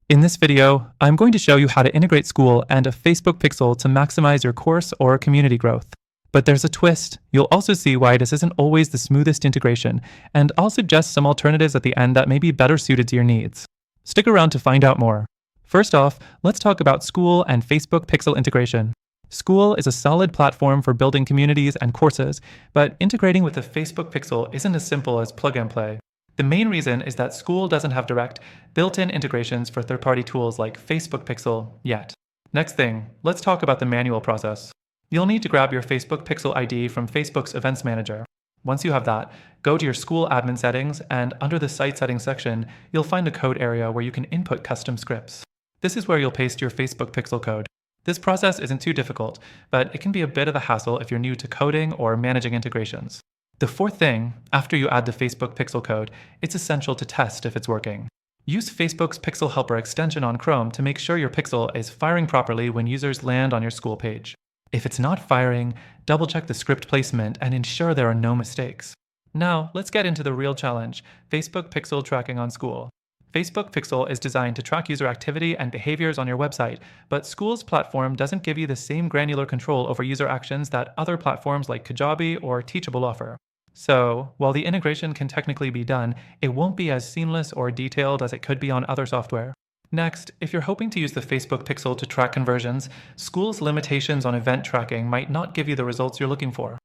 In this video, I'm going to show you how to integrate Skool and a Facebook pixel to maximize your course or community growth. But there's a twist. You'll also see why this isn't always the smoothest integration, and I'll suggest some alternatives at the end that may be better suited to your needs. Stick around to find out more. First off, let's talk about Skool and Facebook pixel integration. Skool is a solid platform for building communities and courses, but integrating with the Facebook pixel isn't as simple as plug and play. The main reason is that Skool doesn't have direct, built-in integrations for third-party tools like Facebook Pixel yet. Next thing, let's talk about the manual process. You'll need to grab your Facebook Pixel ID from Facebook's Events Manager. Once you have that, go to your Skool admin settings, and under the Site Settings section, you'll find the code area where you can input custom scripts. This is where you'll paste your Facebook Pixel code. This process isn't too difficult, but it can be a bit of a hassle if you're new to coding or managing integrations. The fourth thing, after you add the Facebook Pixel code, it's essential to test if it's working. Use Facebook's Pixel Helper extension on Chrome to make sure your pixel is firing properly when users land on your Skool page. If it's not firing, double-check the script placement and ensure there are no mistakes. Now, let's get into the real challenge, Facebook Pixel tracking on Skool. Facebook Pixel is designed to track user activity and behaviors on your website, but Skool's platform doesn't give you the same granular control over user actions that other platforms like Kajabi or Teachable offer. So, while the integration can technically be done, it won't be as seamless or detailed as it could be on other software. Next, if you're hoping to use the Facebook Pixel to track conversions, Skool's limitations on event tracking might not give you the results you're looking for.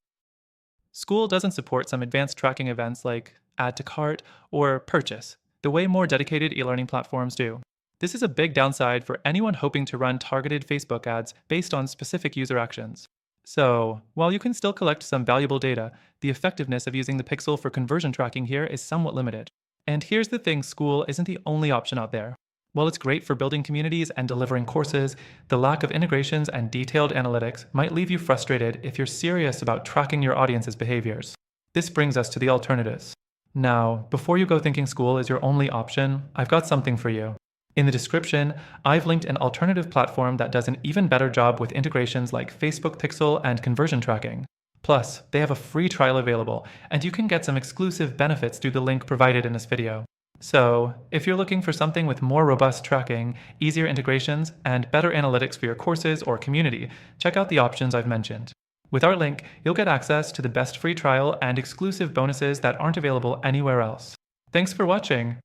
Skool doesn't support some advanced tracking events like add to cart or purchase, the way more dedicated e-learning platforms do. This is a big downside for anyone hoping to run targeted Facebook ads based on specific user actions. So, while you can still collect some valuable data, the effectiveness of using the pixel for conversion tracking here is somewhat limited. And here's the thing, Skool isn't the only option out there. While it's great for building communities and delivering courses, the lack of integrations and detailed analytics might leave you frustrated if you're serious about tracking your audience's behaviors. This brings us to the alternatives. Now, before you go thinking Skool is your only option, I've got something for you. In the description, I've linked an alternative platform that does an even better job with integrations like Facebook Pixel and conversion tracking. Plus, they have a free trial available, and you can get some exclusive benefits through the link provided in this video. So, if you're looking for something with more robust tracking, easier integrations, and better analytics for your courses or community, check out the options I've mentioned. With our link, you'll get access to the best free trial and exclusive bonuses that aren't available anywhere else. Thanks for watching!